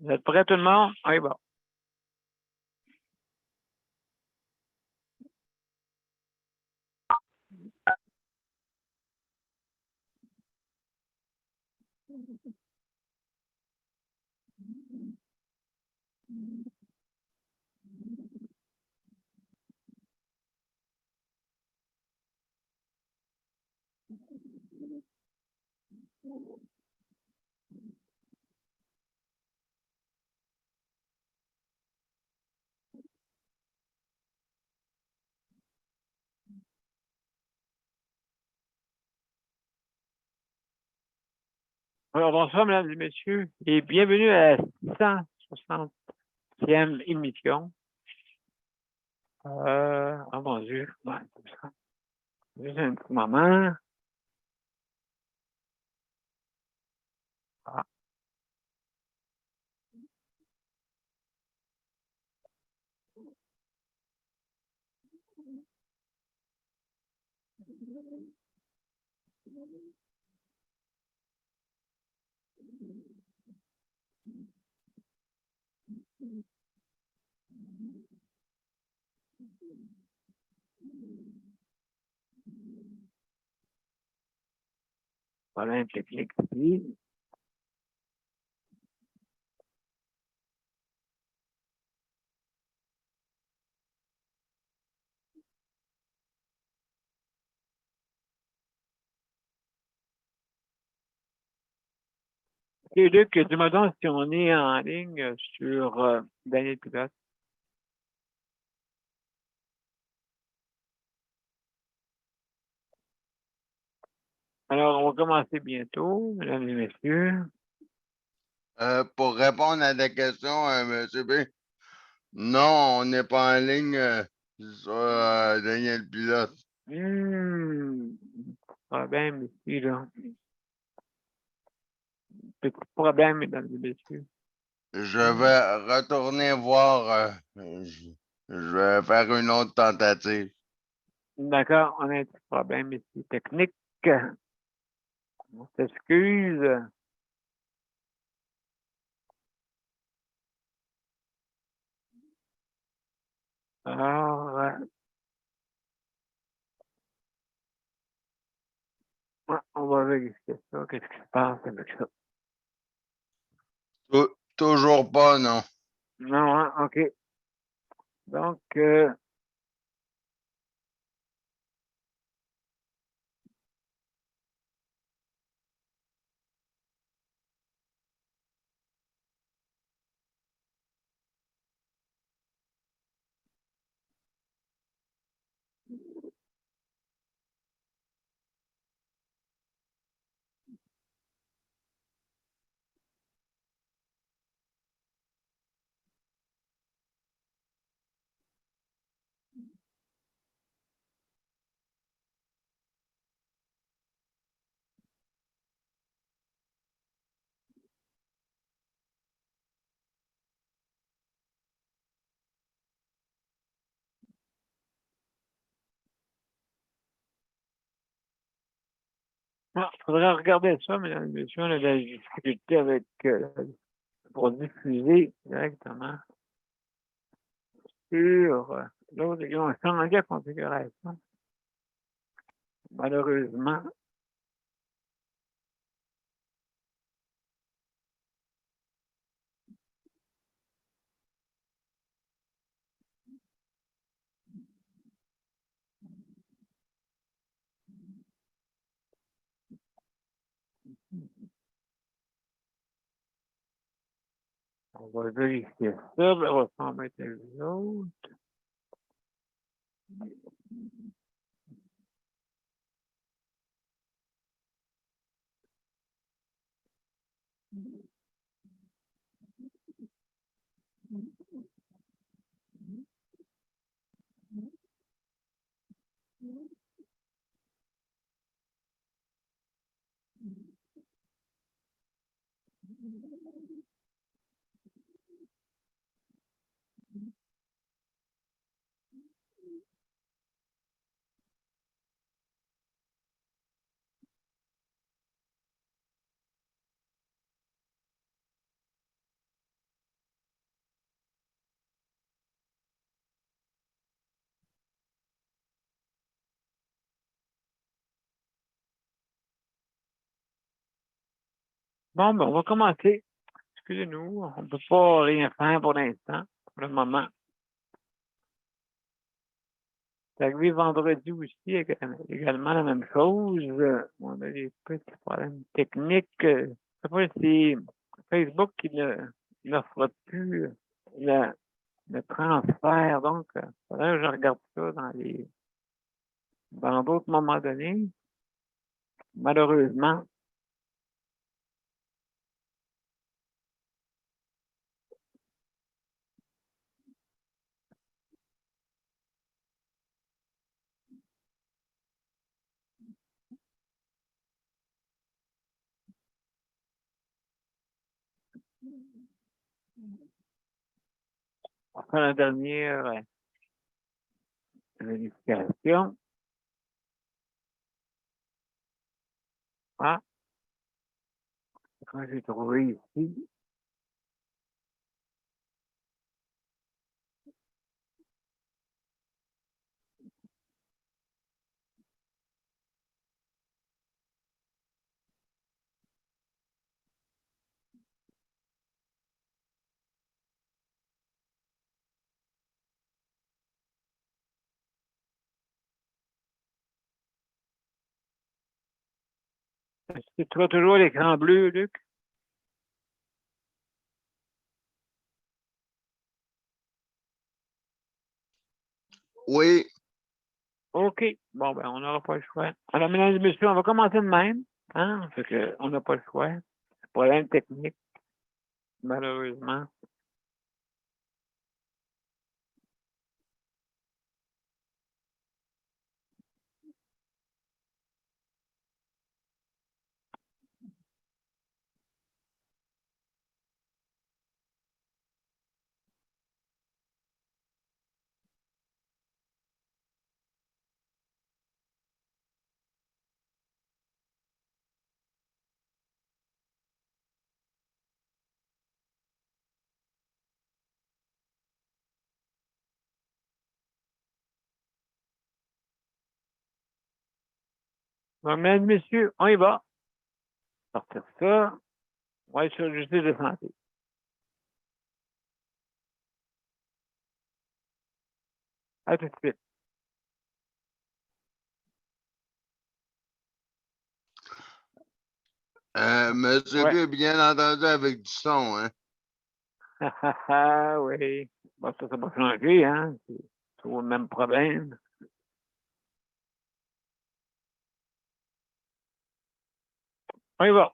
Vous êtes prêts tout le monde? Oui, bon. Alors, bonsoir, mesdames et messieurs, et bienvenue à la 160e émission. Oh mon Dieu, ouais, juste un petit moment. Ah. Problème technique ici. Et Luc, dis-moi donc si on est en ligne sur Daniel Pilote. Alors, on va commencer bientôt, mesdames et messieurs. Pour répondre à ta question, M. B, non, on n'est pas en ligne sur Daniel Pilote. Problème ici, là. Petit problème, mesdames et messieurs. Je vais retourner voir. Je vais faire une autre tentative. D'accord, on a un petit problème ici technique. On s'excuse. Alors, on va vérifier ça. Qu'est-ce qui se passe avec ça? Toujours pas, non. Non, hein? OK. Donc, il faudrait regarder ça, mesdames et messieurs. On a de la difficulté avec pour diffuser directement sur l'autre. Ils ont changé la configuration. Malheureusement. On va vérifier ça. On va s'en mettre les autres. Bon, ben, on va commencer. Excusez-nous, on ne peut pas rien faire pour l'instant, pour le moment. C'est arrivé vendredi aussi, également la même chose. On a des petits problèmes techniques. Je ne sais pas si Facebook qui n'offre plus le transfert. Donc, il faudrait que je regarde ça dans d'autres moments donnés. Malheureusement, on fait la dernière vérification. Ah, quand j'ai trouvé ici. Est-ce que tu vois toujours l'écran bleu, Luc? Oui. OK. Bon, ben, on n'aura pas le choix. Alors, mesdames et messieurs, on va commencer de même. Hein? Fait que, on n'a pas le choix. Problème technique, malheureusement. Bon, mesdames et messieurs, on y va. Sortir ça. On va être sur le justice de santé. À tout de suite. Monsieur Ouais. B, bien entendu avec du son, hein? Oui. Bon, ça va changer, hein? C'est toujours le même problème. On y va.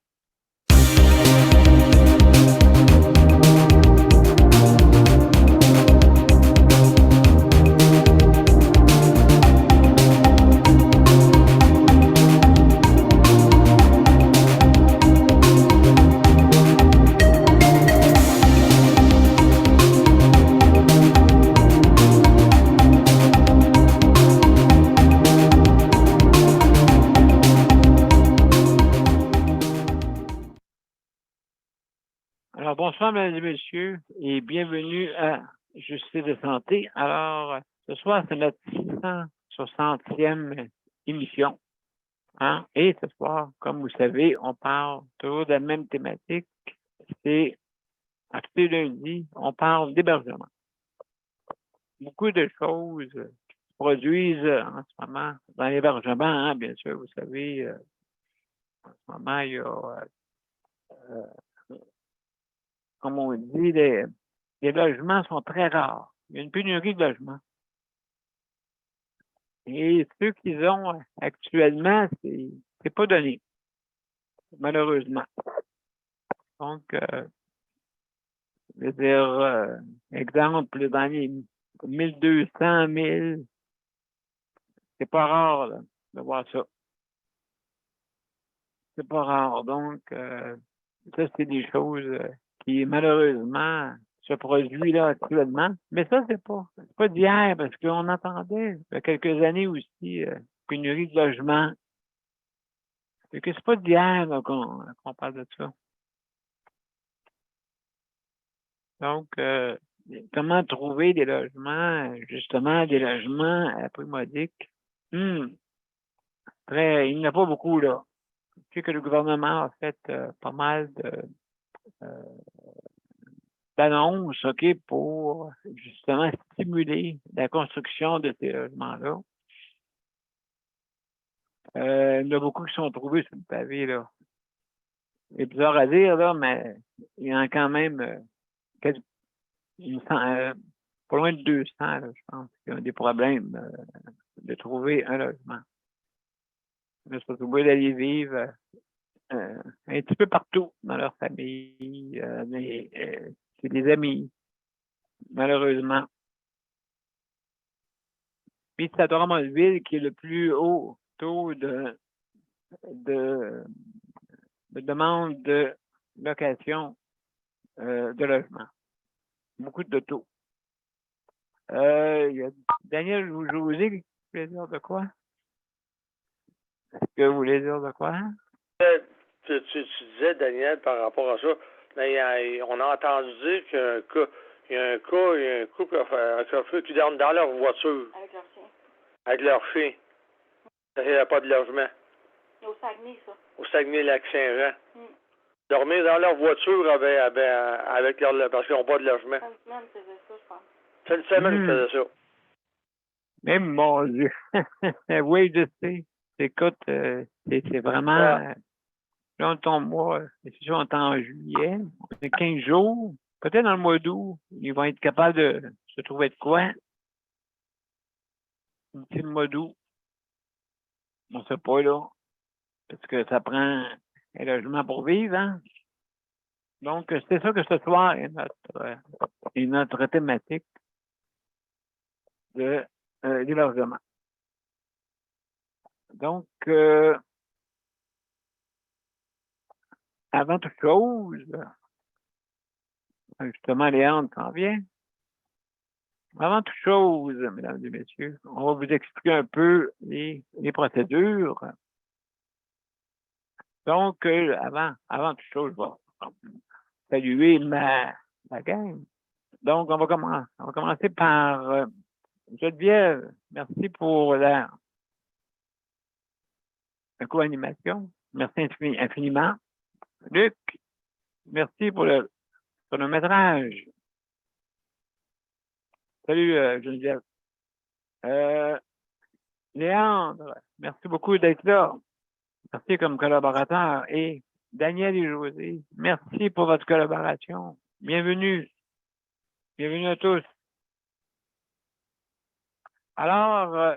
Alors, bonsoir, mesdames et messieurs, et bienvenue à Justice de santé. Alors, ce soir, c'est notre 660e émission. Hein? Et ce soir, comme vous savez, on parle toujours de la même thématique. C'est, à tous les lundis, on parle d'hébergement. Beaucoup de choses qui se produisent en ce moment dans l'hébergement, hein, bien sûr, vous savez, en ce moment, il y a, comme on dit, les logements sont très rares. Il y a une pénurie de logements. Et ceux qu'ils ont actuellement, c'est pas donné, malheureusement. Donc, je veux dire, exemple, dans les 1200, 1000, c'est pas rare là, de voir ça. C'est pas rare. Donc, ça, c'est des choses qui, malheureusement, se produisent là actuellement. Mais ça, c'est pas d'hier, parce qu'on entendait il y a quelques années aussi pénurie de logement. C'est que c'est pas d'hier là, qu'on parle de ça. Donc, comment trouver des logements, justement, des logements à prix modique? Il n'y en a pas beaucoup, là. je sais que le gouvernement a fait pas mal d'annonces, OK, pour justement stimuler la construction de ces logements-là. Il y en a beaucoup qui sont trouvés sur le pavé, là. C'est bizarre à dire, là, mais il y en a quand même pas loin de 200, là, je pense, qui ont des problèmes de trouver un logement. Ils se retrouver d'aller vivre un petit peu partout dans leur famille, chez des amis, malheureusement. Puis c'est à Drummondville qui est le plus haut taux de demande de location de logement. Beaucoup de taux. Il y a Daniel José qui voulait dire de quoi? Est-ce que vous voulez dire de quoi? Tu disais, Daniel, par rapport à ça, mais on a entendu dire qu'il y a un couple qui dorment dans leur voiture. Avec leur chien. Avec leur chien. Il n'y a pas de logement. Au Saguenay, ça. Au Saguenay-Lac-Saint-Jean. Dormir dans leur voiture avec leur, parce qu'ils n'ont pas de logement. Une semaine, faisait ça, je pense. C'est une semaine qu'ils faisaient ça. Mais mon Dieu! Oui, je sais. Écoute, c'est vraiment... là, on tombe mois, c'est sûr, on est en juillet. On a 15 jours. Peut-être dans le mois d'août, ils vont être capables de se trouver de quoi? D'ici le mois d'août. On ne sait pas, là. Parce que ça prend un logement pour vivre, hein? Donc, c'est ça que ce soir est notre thématique de l'hébergement. Donc, avant toute chose, justement, Léandre s'en vient. Avant toute chose, mesdames et messieurs, on va vous expliquer un peu les procédures. Donc, avant toute chose, je vais saluer ma gang. Donc, on va commencer par Geneviève. Merci pour la co-animation. Merci infiniment. Luc, merci pour le chronométrage. Salut, Geneviève. Léandre, merci beaucoup d'être là. Merci comme collaborateur. Et Daniel et José, merci pour votre collaboration. Bienvenue. Bienvenue à tous. Alors,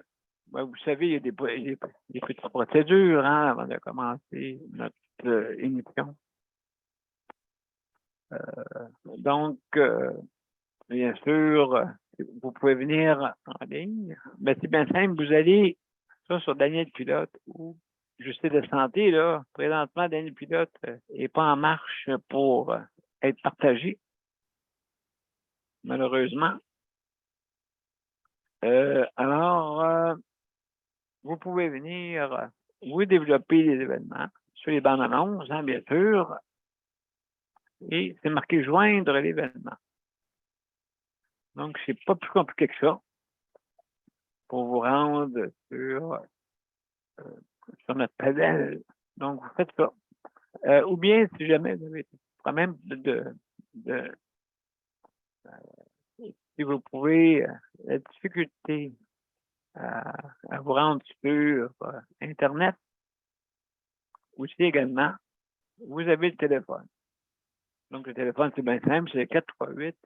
vous savez, il y a des petites procédures avant de commencer notre émission. Donc, bien sûr, vous pouvez venir en ligne. Mais c'est bien simple, vous allez sur Daniel Pilote ou Justice de santé, là. Présentement, Daniel Pilote n'est pas en marche pour être partagé, malheureusement. Alors, vous pouvez venir vous développer les événements sur les bandes annonces, hein, bien sûr. Et c'est marqué joindre l'événement. Donc, c'est pas plus compliqué que ça pour vous rendre sur notre panel. Donc, vous faites ça. Ou bien, si jamais vous avez des problèmes si vous pouvez, la difficulté à vous rendre sur Internet, aussi également, vous avez le téléphone. Donc, le téléphone, c'est bien simple, c'est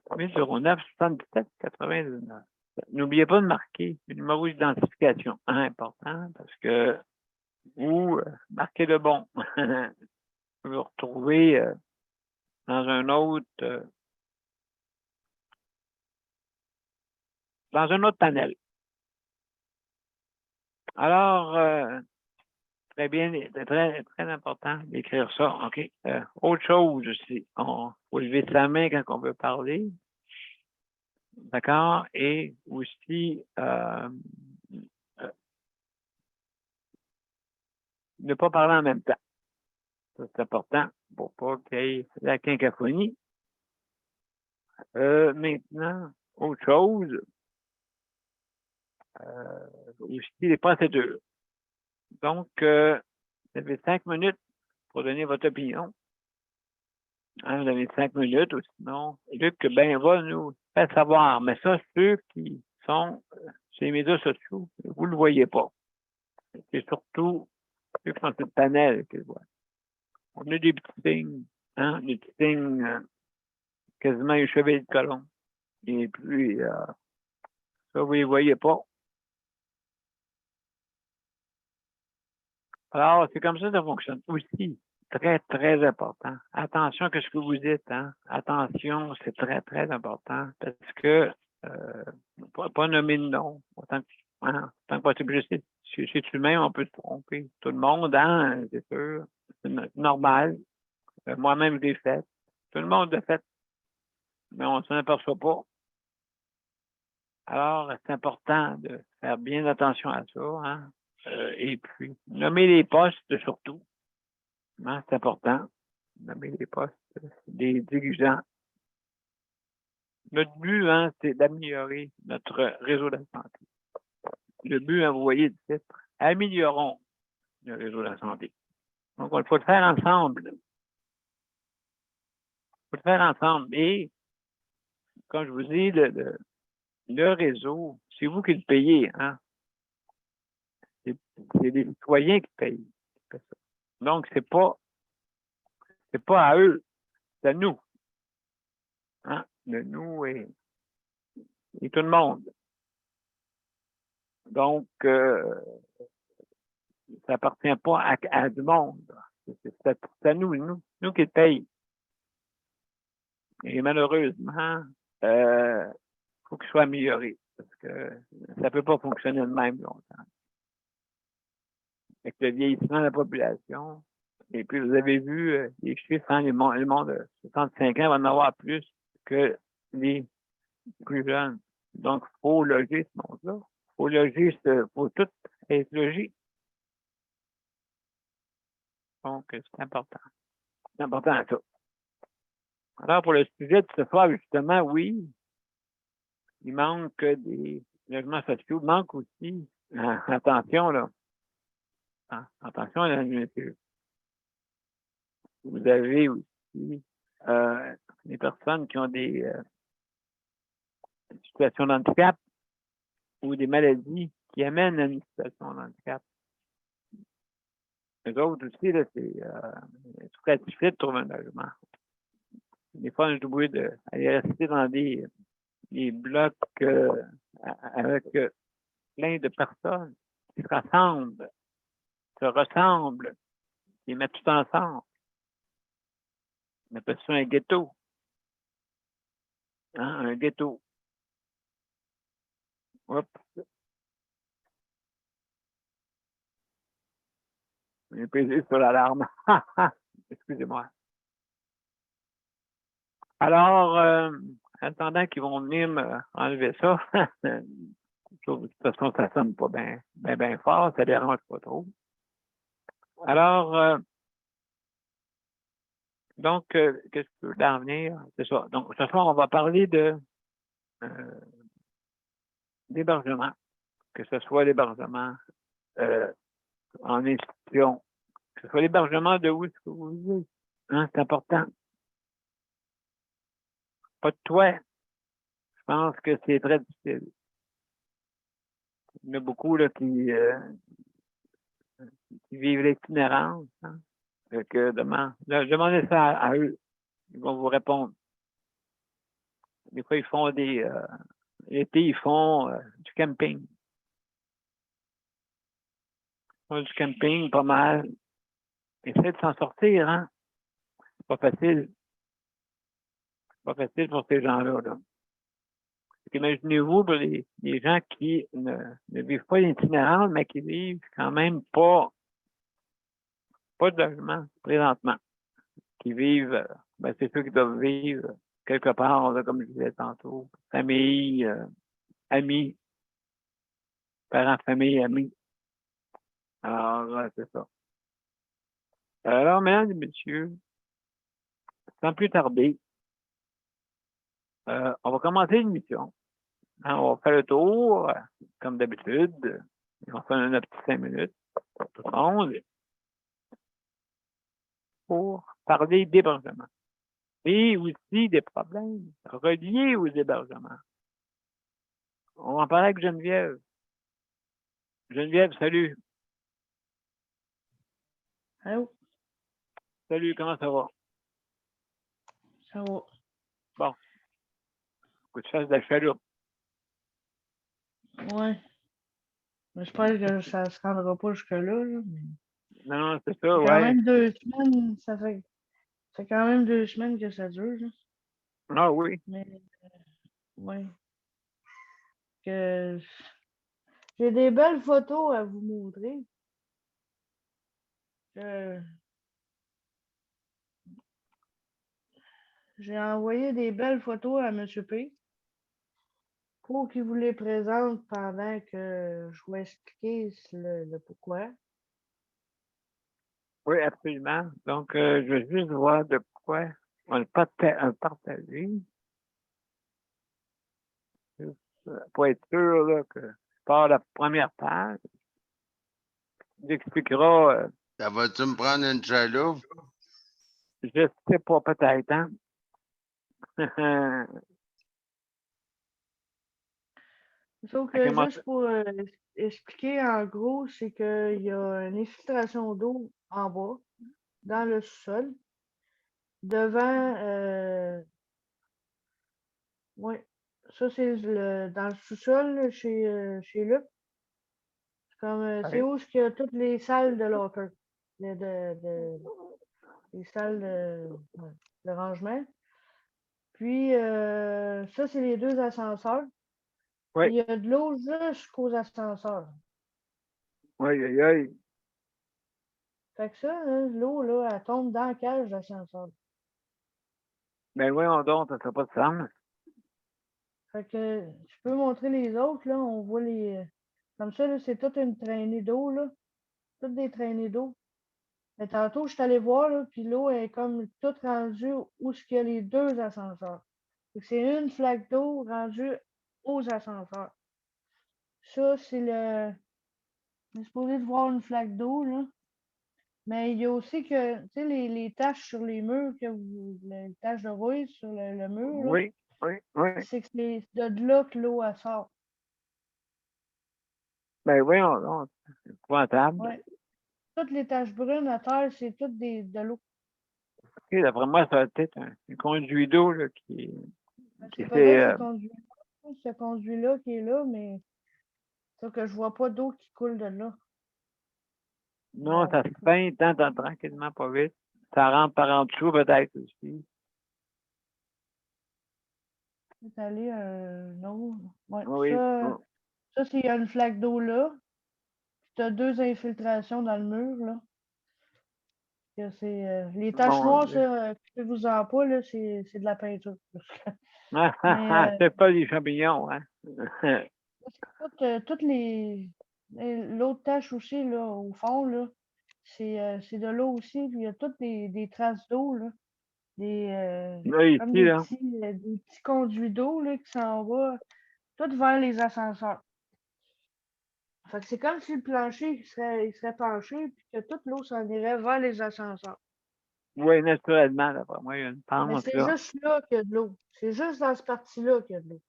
438-809-77-99. N'oubliez pas de marquer le numéro d'identification important parce que vous marquez le bon. Vous vous retrouvez dans un autre panel. Alors, très bien, c'est très, très important d'écrire ça. OK. Autre chose aussi, on faut lever sa main quand on veut parler. D'accord? Et aussi, ne pas parler en même temps. Ça, c'est important pour pas qu'il y ait la cacophonie. Maintenant, autre chose, aussi les procédures. Donc, vous avez 5 minutes pour donner votre opinion. Hein, vous avez 5 minutes ou sinon, Luc ben, va nous faire savoir. Mais ça, ceux qui sont sur les médias sociaux, vous ne le voyez pas. C'est surtout ceux qui sont sur le panel qui le voient. On a des petits signes, hein, des petits signes quasiment échevés de colon. Et puis, ça, vous ne les voyez pas. Alors, c'est comme ça que ça fonctionne. Aussi, très, très important. Attention à ce que vous dites. Hein? Attention, c'est très, très important parce que pas nommer de nom. Autant que possible. Je sais, chez humain, on peut se tromper. Tout le monde, hein, c'est sûr. C'est normal. Moi-même, je l'ai fait. Tout le monde l'a fait. Mais on ne s'en aperçoit pas. Alors, c'est important de faire bien attention à ça. Hein? Et puis, nommer les postes surtout. Hein, c'est important. Nommer les postes des dirigeants. Notre but, hein, c'est d'améliorer notre réseau de la santé. Le but, hein, vous voyez le titre, améliorons le réseau de la santé. Donc, il faut le faire ensemble. Il faut le faire ensemble. Et, comme je vous dis, le réseau, c'est vous qui le payez. Hein? C'est les citoyens qui payent. Donc, c'est pas à eux, c'est à nous. Hein? De nous et tout le monde. Donc, ça appartient pas à du monde. C'est à nous qui le payons. Et malheureusement, faut qu'il soit amélioré parce que ça peut pas fonctionner de même longtemps. Avec le vieillissement de la population, et puis vous avez vu les chiffres, hein, le monde de 65 ans va en avoir plus que les plus jeunes. Donc, il faut loger ce monde-là. Faut tout être logé. Donc, c'est important. C'est important ça. Alors, pour le sujet de ce soir, justement, oui, il manque des logements sociaux. Il manque aussi, attention, là. Attention, là, monsieur. Vous avez aussi des personnes qui ont des situations d'handicap ou des maladies qui amènent à une situation d'handicap. Les autres aussi, là, c'est très difficile de trouver un logement. Des fois, on est obligé d'aller rester dans des blocs avec plein de personnes qui se ressemblent, qui mettent tout ensemble. On appelle ça un ghetto. Hein, un ghetto. Hop. J'ai pesé sur l'alarme. Excusez-moi. Alors, en attendant qu'ils vont venir m'enlever ça, de toute façon, ça sonne pas bien fort, ça dérange pas trop. Alors, donc, qu'est-ce que je veux en venir? C'est ça. Donc, ce soir, on va parler d'hébergement, que ce soit l'hébergement en institution, que ce soit l'hébergement de où est-ce que vous vivez. Hein, c'est important. Pas de toit. Je pense que c'est très difficile. Il y en a beaucoup là, qui vivent l'itinérance. Hein. Que demandez ça à eux. Ils vont vous répondre. Des fois, ils font l'été, ils font du camping. Ils font du camping pas mal. Essaie de s'en sortir, hein. C'est pas facile. C'est pas facile pour ces gens-là, là. Imaginez-vous pour les gens qui ne vivent pas l'itinérance, mais qui vivent quand même pas de logement présentement. Qui vivent, c'est ceux qui doivent vivre quelque part, là, comme je disais tantôt, famille, amis, parents, famille, amis. Alors, c'est ça. Alors, mesdames et messieurs, sans plus tarder, on va commencer l'émission. Hein, on va faire le tour, comme d'habitude. On va faire notre petit 5 minutes pour tout le monde. pour parler d'hébergement et aussi des problèmes reliés aux hébergements. On va en parler avec Geneviève. Geneviève, salut. Allô? Salut, comment ça va? Ça va. Bon. Faut que tu fasses de la chaloupe. Ouais. J'espère que ça se rendra pas jusque-là, là, mais Non, c'est ça, quand ouais. même 2 semaines, ça fait quand même 2 semaines que ça dure, là. Ah oui. Mais ouais. Que j'ai des belles photos à vous montrer. Que j'ai envoyé des belles photos à M. P pour qu'il vous les présente pendant que je vais expliquer le pourquoi. Oui, absolument. Donc, je veux juste voir de quoi on le partager. Juste, pour être sûr là, que par la première page, il expliquera, Ça va-tu me prendre une chaloupe? je sais pas, peut-être, hein? Sauf À que comment juste pour expliquer en gros, c'est qu'il y a une infiltration d'eau en bas, dans le sous-sol. Devant, ouais, ça c'est dans le sous-sol là, chez Luc. C'est comme, c'est où il y a toutes les salles de locker, les salles ouais, de rangement. Puis, ça c'est les 2 ascenseurs. Oui, Il y a de l'eau jusqu'aux ascenseurs. oui, oui, oui. Fait que ça, là, l'eau, là, elle tombe dans la cage d'ascenseur. Ben voyons donc, ça n'a pas de sens. Fait que je peux montrer les autres, là, on voit les. Comme ça, là, c'est toute une traînée d'eau, là. Toutes des traînées d'eau. Mais tantôt, je suis allée voir, là, puis l'eau est comme toute rendue où il y a les 2 ascenseurs. Fait que c'est une flaque d'eau rendue aux ascenseurs. Ça, c'est le. On est supposé de voir une flaque d'eau, là. Mais il y a aussi que, tu sais, les taches sur les murs, les taches de rouille sur le mur, là, Oui, oui, oui. c'est que c'est de là que l'eau elle sort. Ben voyons donc, c'est épouvantable. Ouais. Toutes les taches brunes à terre, c'est toutes de l'eau. OK, d'après moi, ça va être un conduit d'eau là, qui C'est fait. peut-être ce conduit-là qui est là, mais c'est que je vois pas d'eau qui coule de là. Non, Bon, ça se peint tranquillement, pas vite. Ça rentre par en dessous, peut-être aussi. c'est allé non. Ouais, Oui. Oh. ça c'est une flaque d'eau là. Tu as 2 infiltrations dans le mur, là. Que c'est, les taches Mon noires, Dieu. ça, je vous en pas, là, c'est de la peinture. Mais C'est pas des champignons, hein? toutes l'autre tache aussi, là, au fond, là, c'est de l'eau aussi. Puis il y a toutes des traces d'eau, là. Là, Comme ici, là. des petits conduits d'eau, là, qui s'en vont tout vers les ascenseurs. Fait que c'est comme si le plancher il serait penché, puis que toute l'eau s'en irait vers les ascenseurs. Oui, naturellement, d'après moi, il y a une Mais pente, c'est là. juste là qu'il y a de l'eau. C'est juste dans cette partie-là qu'il y a de l'eau.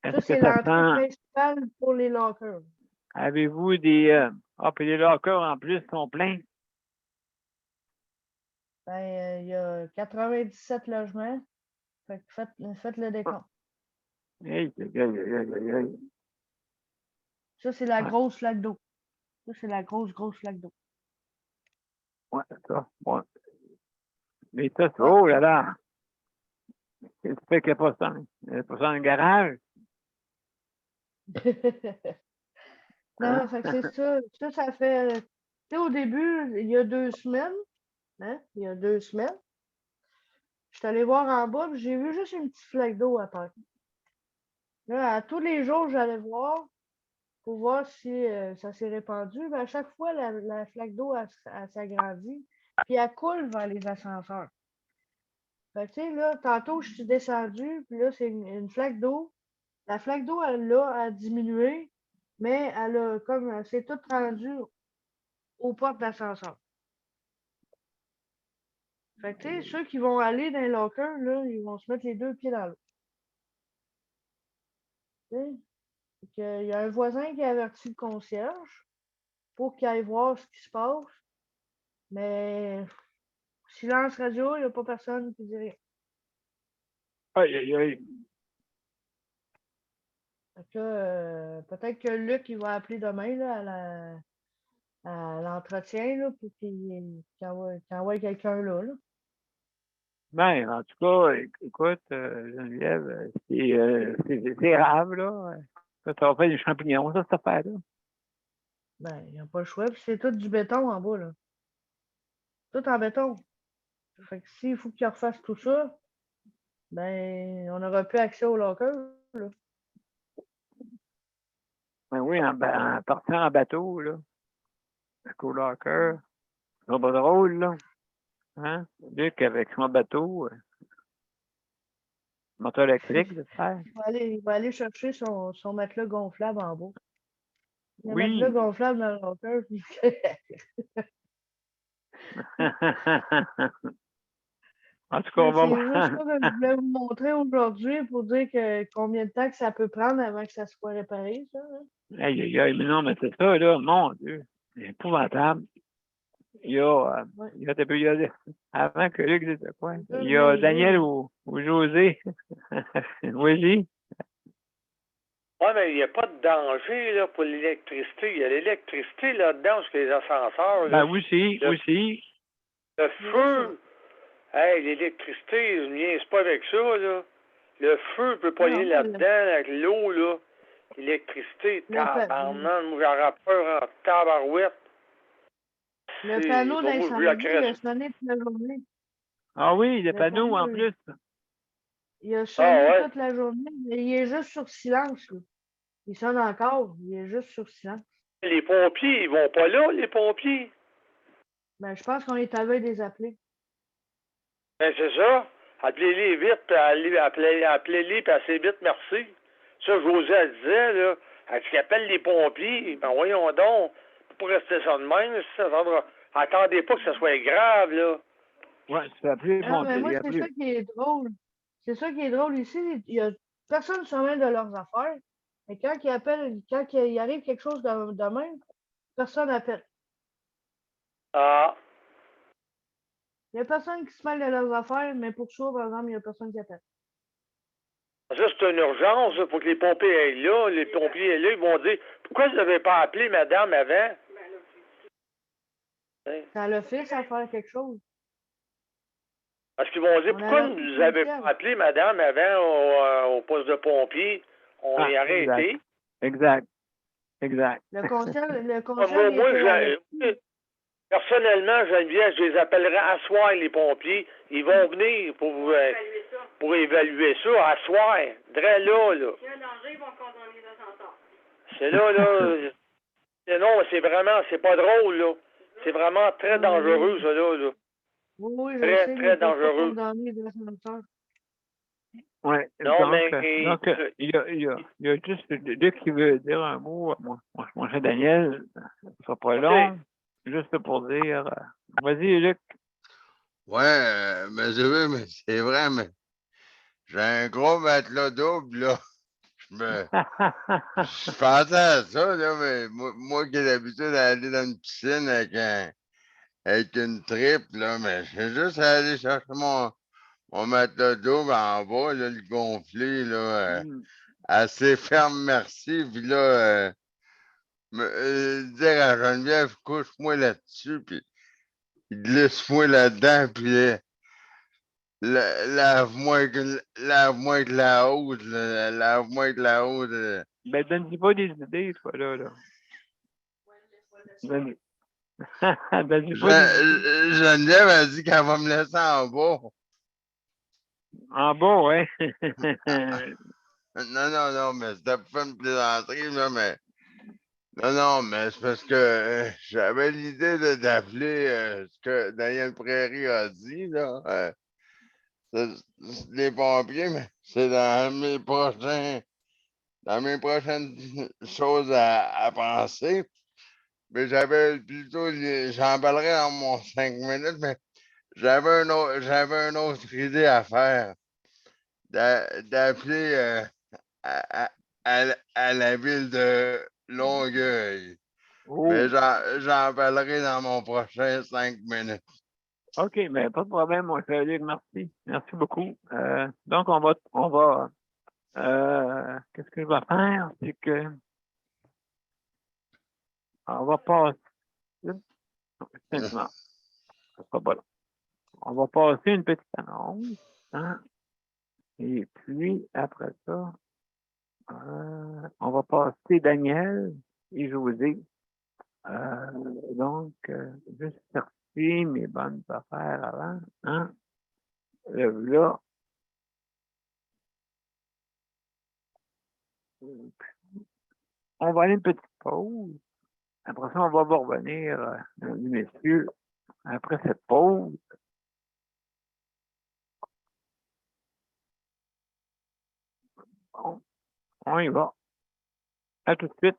Est-ce Ça, que c'est ça l'entrée sent... principale pour les lockers. Avez-vous des... Ah, puis les lockers, en plus, sont pleins. Ben, il y a 97 logements. Fait que faites le décompte. Hey, aïe, aïe, aïe, aïe, aïe. Ça, c'est la Ouais, grosse flaque d'eau. Ça, c'est la grosse flaque d'eau. ouais, c'est ça. Ouais. Mais ça, c'est... Ouais. Oh là là! Qu'est-ce que fait qu'il n'y a pas ça? Il n'y a pas ça dans le garage? Non, Hein? fait que c'est ça. Ça fait. Tu sais, au début, il y a 2 semaines, hein? Il y a 2 semaines, je suis allée voir en bas, puis j'ai vu juste une petite flaque d'eau à terre. Là, à tous les jours, j'allais voir pour voir si ça s'est répandu. Mais à chaque fois, la flaque d'eau, elle s'agrandit, puis elle coule vers les ascenseurs. Fait que, tu sais, là, tantôt, je suis descendue, puis là, c'est une flaque d'eau. La flaque d'eau, elle a diminué, mais elle s'est toute rendue aux portes d'ascenseur. Fait que, tu sais, ceux qui vont aller dans les lockers, là, ils vont se mettre les 2 pieds dans l'eau. Tu sais? Fait que, il y a un voisin qui a averti le concierge pour qu'il aille voir ce qui se passe. Mais silence radio, il n'y a pas personne qui dit rien. Aïe, aïe, aïe. Fait que, peut-être que Luc, il va appeler demain là, à l'entretien là, pour qu'il envoie quelqu'un là. Ben, en tout cas, écoute, Geneviève, c'est grave, là. Ça va faire des champignons, ça, cette affaire-là. Ben, il n'y a pas le choix. Puis c'est tout du béton en bas, là. Tout en béton. Fait que s'il faut qu'il refasse tout ça, ben, on n'aura plus accès au locker, là. Ben oui, en partant en bateau, là. Le co-locker. C'est pas drôle, là. Hein? Luc, avec son bateau, moteur électrique, j'espère. Il va aller chercher son matelas gonflable en bas. Le Oui. matelas gonflable dans le locker, puis En tout cas, on va c'est juste voir. ça que je voulais vous montrer aujourd'hui pour dire que combien de temps que ça peut prendre avant que ça soit réparé, ça. Hein. Aïe, aïe, aïe, mais non, mais c'est ça, là, mon Dieu. C'est épouvantable. Il y a, avant que Luc dise de quoi, il y a Daniel ou José. Oui, Oui, mais il n'y a pas de danger là, pour l'électricité. Il y a l'électricité là-dedans, parce que les ascenseurs. Là, ben, aussi. Le feu. Hey, l'électricité, je ne niaise pas avec ça, là. Le feu peut pas aller là-dedans, avec l'eau, là. L'électricité, tabarnak, moi j'aurais peur en tabarouette. Le panneau d'incendie, il a sonné toute la journée. Ah oui, le panneau en plus. Il a sonné toute la journée, mais il est juste sur silence, là. Il sonne encore, il est juste sur silence. Les pompiers, ils vont pas là, les pompiers? Ben, je pense qu'on est à veille des appeler. Ben, c'est ça. Appelez-les vite, puis appelez-les, puis assez vite, merci. Ça, José, elle disait, là. Elle dit qu'elle appelle les pompiers. Ben, voyons donc. Pour rester ça de même, ça attendra. Attendez pas que ça soit grave, là. Ouais, tu peux appeler les pompiers. Moi, c'est ça qui est drôle. C'est ça qui est drôle ici. Il y a personne se mêle de leurs affaires. Et quand il arrive quelque chose de même, personne n'appelle. Ah. Il n'y a personne qui se mêle de leurs affaires, mais pour ça, par exemple, il n'y a personne qui appelle. Ça, c'est une urgence, là, pour que les pompiers aillent là. Les pompiers là, ils vont dire pourquoi vous n'avez pas appelé madame avant? C'est à l'office à faire quelque chose. Parce qu'ils vont dire pourquoi vous nous avez pas appelé madame avant au poste de pompier? On est arrêté. Exact. Le concierge personnellement, Geneviève, je les appellerai à soir, les pompiers. Ils vont venir pour évaluer ça à soir. Très là. S'il y a un danger, ils vont condamner l'ascenseur. C'est là. Non, c'est pas drôle, là. C'est vraiment très dangereux, ça, là. Oui, très dangereux. Oui, non, donc, il y a juste Luc qui veut dire un mot. Moi, c'est Daniel. Ça ne sera pas long. Juste pour dire. Vas-y, Luc. Ouais, mais c'est vrai, mais j'ai un gros matelas double, là. Je pensais à ça, là, mais moi qui ai l'habitude d'aller dans une piscine avec une tripe, là, mais j'ai juste aller chercher mon matelas double en bas, là, le gonflé, là, assez ferme, merci, puis là, dire à Geneviève, couche-moi là-dessus, puis glisse-moi là-dedans, puis lave-moi avec la haute, lave-moi avec la haute. Ben, donne-lui pas des idées, toi, là. Donne-lui pas des idées. Geneviève a dit qu'elle va me laisser en bas. En bas, ouais. Non, mais c'était pas une plaisanterie, là, mais... Non, mais c'est parce que j'avais l'idée d'appeler ce que Daniel Prairie a dit, là. Les pompiers, mais c'est dans mes prochaines choses à penser. Mais j'avais plutôt, j'emballerais dans mon 5 minutes, mais j'avais une autre idée à faire. D'appeler à la ville de Longueuil. Mais Oh, j'en parlerai dans mon prochain 5 minutes. OK, mais pas de problème, mon cher Luc, merci. Merci beaucoup. Donc, qu'est-ce que je vais faire? C'est que on va passer, simplement, ça sera pas long. On va passer une petite annonce, hein, et puis, après ça, on va passer Daniel et José. Donc, juste chercher mes bonnes affaires avant, hein. Là, on va aller une petite pause. Après ça, on va vous revenir, messieurs, après cette pause. Bon, on y va. À tout de suite.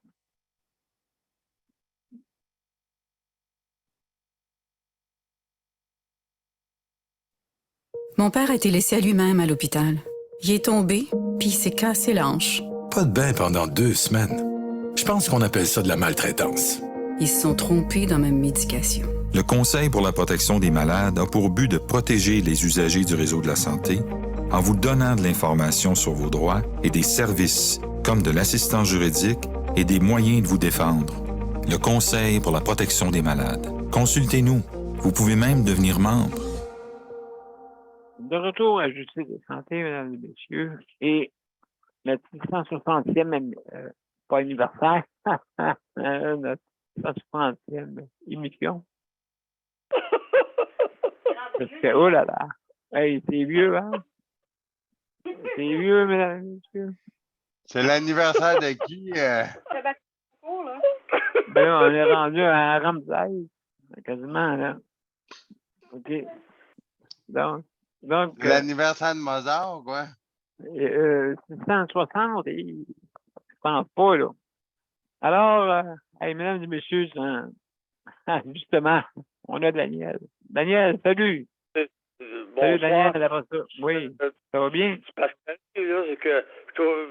Mon père a été laissé à lui-même à l'hôpital. Il est tombé, puis il s'est cassé la hanche. Pas de bain pendant 2 semaines. Je pense qu'on appelle ça de la maltraitance. Ils se sont trompés dans ma médication. Le Conseil pour la protection des malades a pour but de protéger les usagers du réseau de la santé en vous donnant de l'information sur vos droits et des services comme de l'assistance juridique et des moyens de vous défendre. Le Conseil pour la protection des malades. Consultez-nous. Vous pouvez même devenir membre. De retour à Justice de santé, mesdames et messieurs, et notre 160e, pas anniversaire, notre 160e émission. Parce que, oh là là, hey, c'est vieux, hein? C'est vieux, mesdames et messieurs. C'est l'anniversaire de qui? Cool, là. Ben là, on est rendu à Ramsay, quasiment, là. OK. Donc L'anniversaire de Mozart, ou quoi? 660, et je pense pas, là. Alors, hey, mesdames et messieurs, justement, on a Daniel. Daniel, salut! Salut, Daniel, après ça. Oui, ça va bien? Parce que là, c'est que je trouve,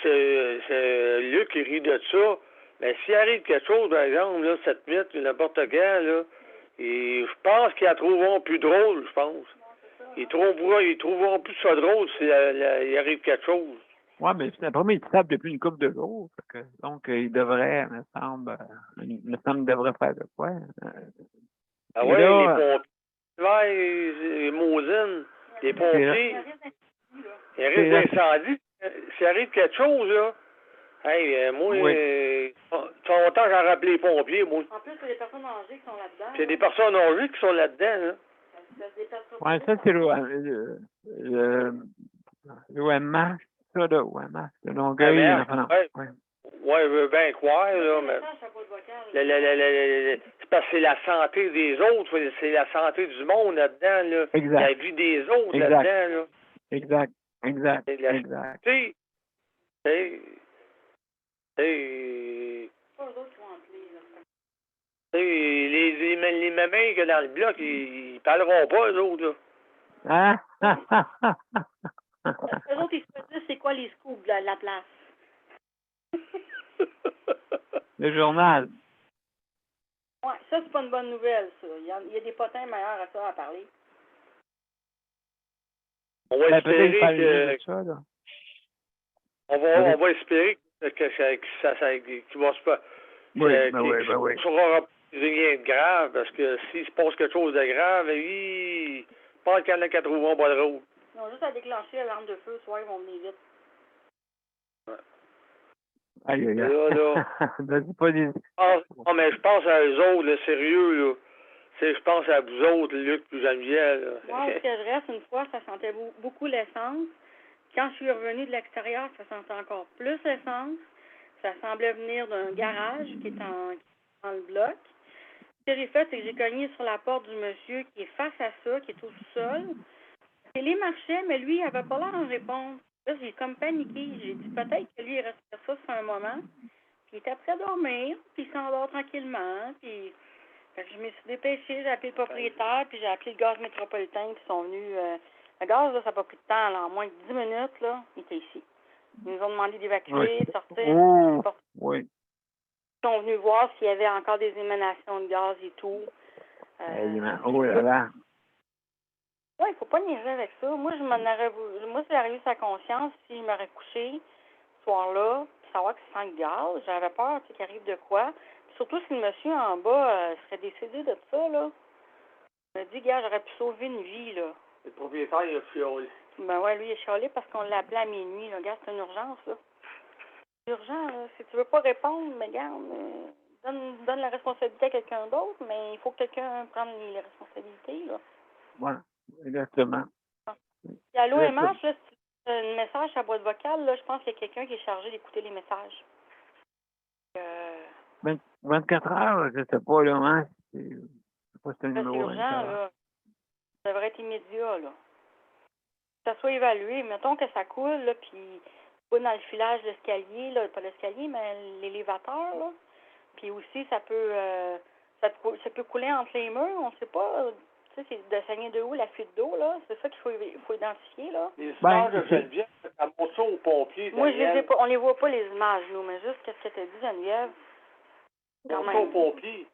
c'est Luc qui rit de ça. Mais s'il arrive quelque chose, par exemple, là, cette nuit, n'importe quand, là, et je pense qu'ils la trouveront plus drôle, je pense. Ils trouveront plus ça drôle s'il arrive quelque chose. Oui, mais c'est la première étape depuis une couple de jours. Donc, il devrait, me semble, devrait faire de quoi. Ah et ouais, là, les Mosines, les pompiers, il arrive d'incendie. S'il arrive quelque chose, là, hey, moi, oui. ça longtemps j'en rappelé les pompiers, moi. En plus, il y a des personnes âgées qui sont là-dedans. Puis il y a des personnes âgées qui sont là-dedans, là. Oui, ça, c'est l'OMH, ça, là, OMH, de Longueuil. Ouais, je veux bien croire, là, mais... C'est parce que c'est la santé des autres, c'est la santé du monde là-dedans, là. Exact. La vie des autres là-dedans, là. Exact. C'est les mamans que dans le bloc, ils parleront pas, eux autres, là. Hein? Eux autres, ils se disent c'est quoi les scoops de la place. Le journal. Ouais, ça, c'est pas une bonne nouvelle, ça. Il y a des potins meilleurs à ça à parler. On va espérer que... Ça, là. On va espérer que ça qu'il va se pas. Oui. Ne sera rien de grave, parce que s'il se passe quelque chose de grave, pas qu'il y en a qui trouveront pas de route. Non, juste à déclencher l'alarme de feu, soit ils vont venir vite. Ouais. Aïe. C'est pas des... Non, mais je pense à eux autres, là, sérieux, là. Je pense à vous autres, Luc et Geneviève. Moi, ce que je reste, une fois, ça sentait beaucoup l'essence. Quand je suis revenue de l'extérieur, ça sentait encore plus l'essence. Ça semblait venir d'un garage qui est dans le bloc. Ce que j'ai fait, c'est que j'ai cogné sur la porte du monsieur qui est face à ça, qui est au sous-sol. Il marchait, mais lui, il avait pas l'air d'en répondre. Là, j'ai comme paniqué. J'ai dit peut-être que lui, il restait ça sur un moment. Puis il était prêt à dormir, puis il s'endort tranquillement. Puis Fait que je me suis dépêchée, j'ai appelé le propriétaire, puis j'ai appelé le gaz métropolitain, qui sont venus. Le gaz, là, ça n'a pas pris de temps, là. En moins de 10 minutes, là, il était ici. Ils nous ont demandé d'évacuer, de sortir. Oh, oui. Ils sont venus voir s'il y avait encore des émanations de gaz et tout. Oh là là. Oui, il faut pas niaiser avec ça. Moi, moi, c'est arrivé sa conscience si je m'aurais couché ce soir-là, puis savoir que ça sent le gaz. J'avais peur, tu sais, qu'il arrive de quoi. Puis surtout si le monsieur en bas serait décédé de ça, là. Je me dis, gars, j'aurais pu sauver une vie, là. Le propriétaire, il a chialé. Ben ouais, lui, il est chialé parce qu'on l'a appelé à minuit, là. Gars, c'est une urgence, là. C'est urgent, là. Si tu veux pas répondre, mais garde, donne la responsabilité à quelqu'un d'autre, mais il faut que quelqu'un prenne les responsabilités, là. Voilà, exactement. Puis à l'OMH, là, si tu as un message à boîte vocale, là, je pense qu'il y a quelqu'un qui est chargé d'écouter les messages. 24 heures, je sais pas, là, hein? C'est pas ce C'est numéro urgent, 24 heures. là. Ça devrait être immédiat, là. Que ça soit évalué. Mettons que ça coule, là, puis pas dans le filage de l'escalier, là, pas l'escalier, mais l'élévateur, là. Puis aussi, ça peut couler entre les murs, on sait pas. Tu sais, c'est de saigner de où, la fuite d'eau, là. C'est ça qu'il faut identifier, là. Les images de c'est- Geneviève, ça montre ça aux pompiers. Moi, je les ai Daniel. pas, on les voit pas, les images, nous, mais juste qu'est-ce que t'as dit, Geneviève. Ça Quand montre ça aux même. pompiers.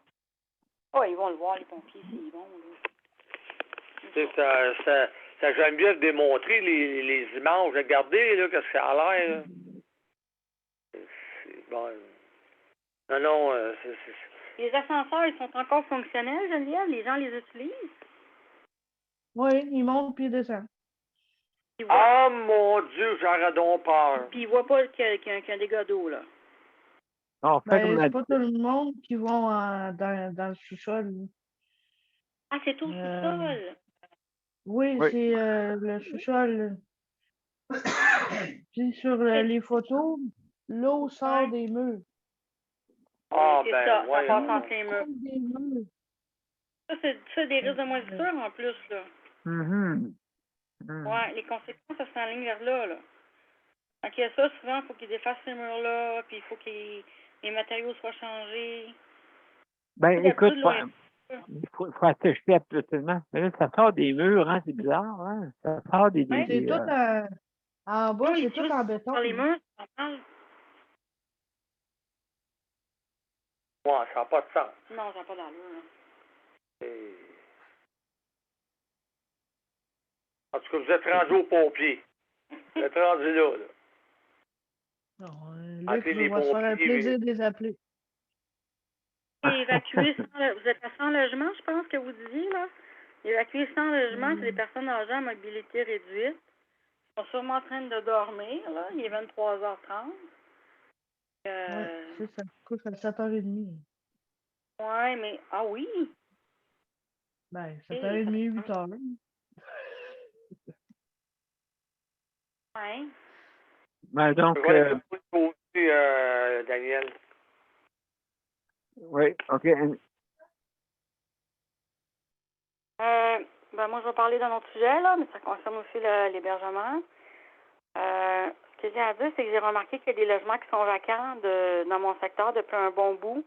Oh, ils vont le voir, les pompiers, s'ils vont, là. Tu sais, ça Geneviève démontrer les images. Regardez, là, qu'est-ce que ça a l'air, là. C'est bon. Non, c'est... Les ascenseurs, ils sont encore fonctionnels, Geneviève? Les gens les utilisent? Oui, ils montent puis ils descendent. Ils voient, Ah, mon Dieu, j'aurais donc peur. puis ils voient pas qu'il y a un dégât d'eau, là. Non, fait comme Ben, la c'est pas tout le monde qui vont dans le sous-sol. Ah, c'est tout le sous-sol. Oui, Oui. c'est le sous-sol. Puis sur les photos, l'eau sort des murs. Ah, C'est ben, ça, ouais. ça passe entre les murs. Sort des murs. Ça, c'est des risques de moisissure, en plus, là. Mhm. Ouais, les conséquences, ça s'enligne vers là, là. Quand il y a ça, souvent, il faut qu'ils défassent ces murs-là, puis il faut que les matériaux soient changés. Ben, écoute, D'habitude, il faut attacher absolument. Mais là, ça sort des murs, hein, c'est bizarre, hein? Ça sort des... Ouais. C'est tout en bas, Non, c'est les tout trucs en béton. sur les murs, c'est normal. Ouais, ça n'a pas de sens. Non, ça n'a pas d'allure, là. Et- En tout cas, vous êtes rendu aux pompiers. Vous êtes rendu là, là. Non, Appelez les Luc va se faire un pompiers, plaisir de les appeler. Évacuer vous êtes à 100 logements, je pense que vous disiez, là. Évacuer 100 logements, c'est des personnes âgées à mobilité réduite. Ils sont sûrement en train de dormir, là. Il est 23h30. Ouais, c'est ça. Couche à 7h30. Ouais, mais... Ah oui? Ben, 7h30, 8h. Ouais. Ben, donc, Je vais aller Daniel. oui, OK. Ben moi, je vais parler d'un autre sujet, là, mais ça concerne aussi l'hébergement. Ce que j'ai à dire, c'est que j'ai remarqué qu'il y a des logements qui sont vacants dans mon secteur depuis un bon bout.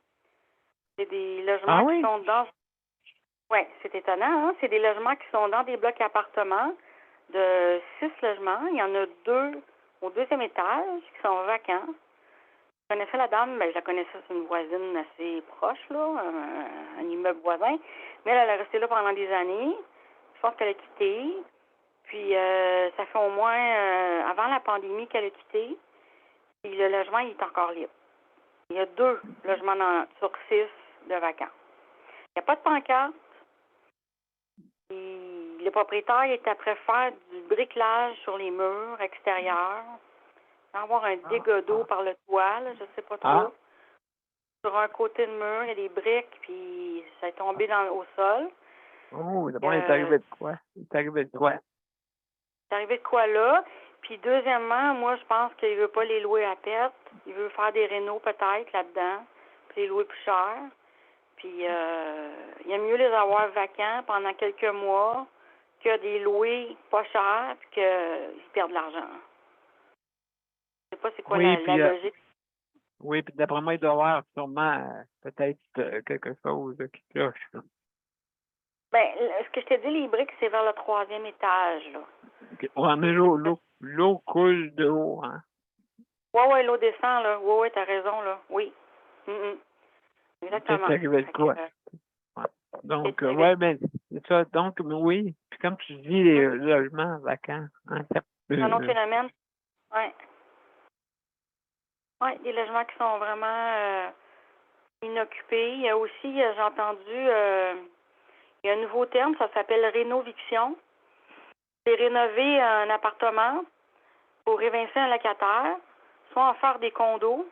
C'est des logements qui sont dans... Oui, c'est étonnant, hein? C'est des logements qui sont dans des blocs appartements de 6 logements. Il y en a 2 au 2e étage qui sont vacants. Je connaissais la dame, ben je la connaissais, c'est une voisine assez proche, là, un immeuble voisin. Mais elle est restée là pendant des années. Je pense qu'elle a quitté. Puis ça fait au moins avant la pandémie qu'elle a quitté. Puis le logement, il est encore libre. Il y a 2 logements sur 6 de vacants. Il n'y a pas de pancarte. Et le propriétaire il est après faire du bricolage sur les murs extérieurs. Avoir un dégât d'eau par le toit, là, je sais pas trop. Sur un côté de mur, il y a des briques, puis ça est tombé au sol. Oh, d'abord, il est arrivé de quoi? C'est arrivé de quoi là? Puis deuxièmement, moi, je pense qu'il veut pas les louer à perte. Il veut faire des rénaux peut-être là-dedans, puis les louer plus cher. Puis il aime mieux les avoir vacants pendant quelques mois que des louer pas cher, puis qu'ils perdent de l'argent. Je sais pas c'est quoi la logique. Oui, puis d'après moi, il doit y avoir sûrement peut-être quelque chose qui cloche. Là. Ben, ce que je t'ai dit, les briques, c'est vers le 3e étage, là. OK. Ouais, mais l'eau coule de haut, hein? Ouais, l'eau descend, là. Ouais, t'as raison, là. Oui. Exactement. C'est arrivé de quoi? Ouais. Donc, ouais, ben, c'est ça. Donc, oui. Puis comme tu dis, les logements vacants, hein, ça peut, un autre phénomène. Oui. Oui, des logements qui sont vraiment inoccupés. Il y a aussi, j'ai entendu, il y a un nouveau terme, ça s'appelle rénoviction. C'est rénover un appartement pour évincer un locataire, soit en faire des condos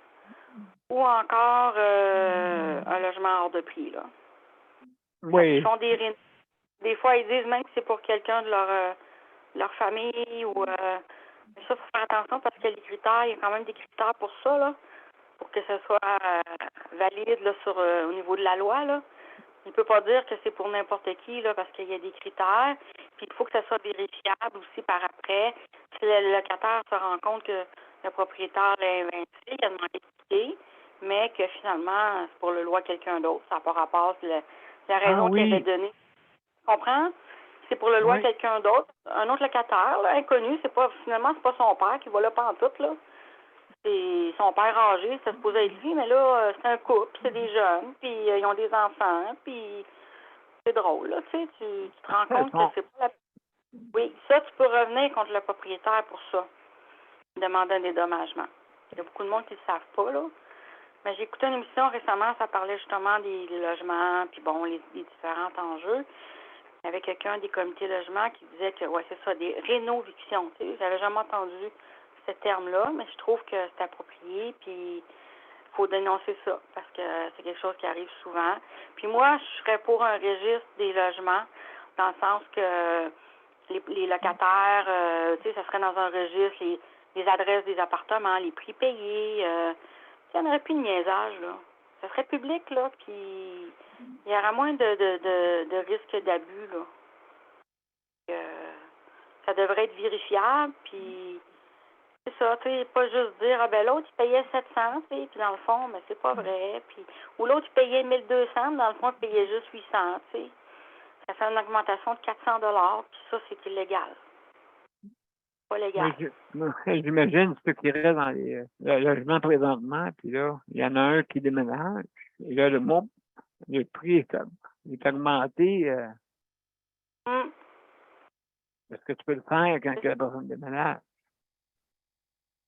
ou encore un logement hors de prix, là. oui. Ils font des fois, ils disent même que c'est pour quelqu'un de leur famille ou mais ça, il faut faire attention parce que les critères, il y a quand même des critères pour ça, là, pour que ce soit valide là, au niveau de la loi, là. Il ne peut pas dire que c'est pour n'importe qui, là, parce qu'il y a des critères. Puis il faut que ça soit vérifiable aussi par après. Si le locataire se rend compte que le propriétaire l'a inventé, il a demandé de quitter, mais que finalement, c'est pour le loi quelqu'un d'autre. Ça n'a pas rapport, c'est la raison qu'il avait donnée. Tu comprends? C'est pour le loi quelqu'un d'autre. Un autre locataire, là, inconnu, finalement, c'est pas son père qui va là pantoute, là. C'est son père âgé, ça se posait être lui, mais là, c'est un couple, c'est des jeunes, puis ils ont des enfants, puis c'est drôle, là, tu sais, tu te rends compte que c'est pas la... Oui, ça, tu peux revenir contre le propriétaire pour ça, demander un dédommagement. Il y a beaucoup de monde qui ne le savent pas, là. Mais j'ai écouté une émission récemment, ça parlait justement des logements, puis bon, les différents enjeux. Il y avait quelqu'un des comités logement qui disait que, ouais, c'est ça, des rénovictions, tu sais, j'avais jamais entendu ce terme-là, mais je trouve que c'est approprié, puis il faut dénoncer ça, parce que c'est quelque chose qui arrive souvent. Puis moi, je serais pour un registre des logements, dans le sens que les locataires, tu sais, ça serait dans un registre, les adresses des appartements, les prix payés, il n'y en aurait plus de niaisage, là. Ça serait public, là, puis il y aura moins de risques d'abus, là. Ça devrait être vérifiable, puis c'est ça, tu sais, pas juste dire, ah ben l'autre, il payait 700, tu sais, puis dans le fond, mais c'est pas vrai, puis, ou l'autre, il payait 1200, dans le fond, il payait juste 800, tu sais. Ça fait une augmentation de 400 $, puis ça, c'est illégal. Pas légal. J'imagine ceux qui restent dans les logements présentement, puis là, il y en a un qui déménage, et là, le prix est augmenté. Est-ce que tu peux le faire quand la personne déménage?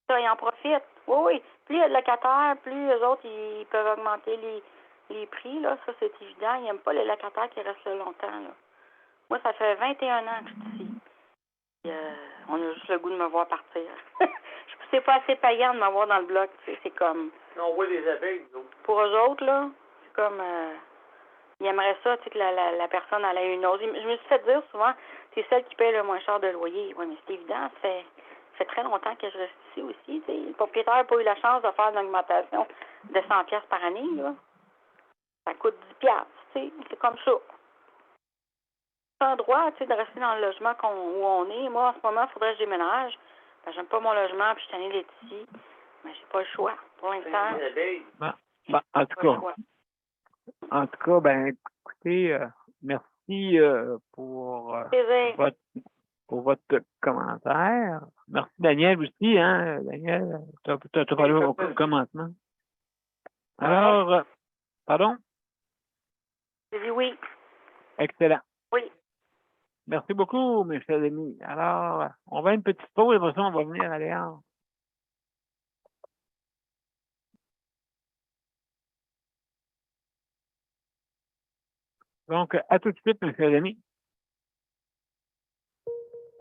Ça, ils en profitent. Oui. Plus il y a de locataires, plus eux autres, ils peuvent augmenter les prix, là. Ça, c'est évident. Ils n'aiment pas les locataires qui restent là longtemps, là. Moi, ça fait 21 ans que je suis ici. On a juste le goût de me voir partir. C'est pas assez payant de m'avoir dans le bloc, tu sais. C'est comme... On voit les abeilles, nous. Pour eux autres, là, c'est comme... ils aimeraient ça, tu sais, que la personne elle ait une autre. Je me suis fait dire souvent, c'est celle qui paye le moins cher de loyer. Oui, mais c'est évident, ça fait très longtemps que je reste ici aussi. Tu sais. Le propriétaire n'a pas eu la chance de faire une augmentation de 100$ par année, là. Ça coûte 10$, tu sais. C'est comme ça. C'est un droit, tu sais, de rester dans le logement où on est. Moi, en ce moment, il faudrait que je déménage. Ben, j'aime pas mon logement, puis je suis tannée d'être ici. Mais j'ai pas le choix. Pour l'instant. En tout cas, ben, écoutez, merci pour votre commentaire. Merci, Daniel, aussi, hein. Daniel, tu as parlé au commencement. Alors, pardon? J'ai dit oui. Excellent. Oui. Merci beaucoup, mes chers amis. Alors, on va à une petite pause, et après ça, on va venir à Léon. Donc, à tout de suite, mes chers amis.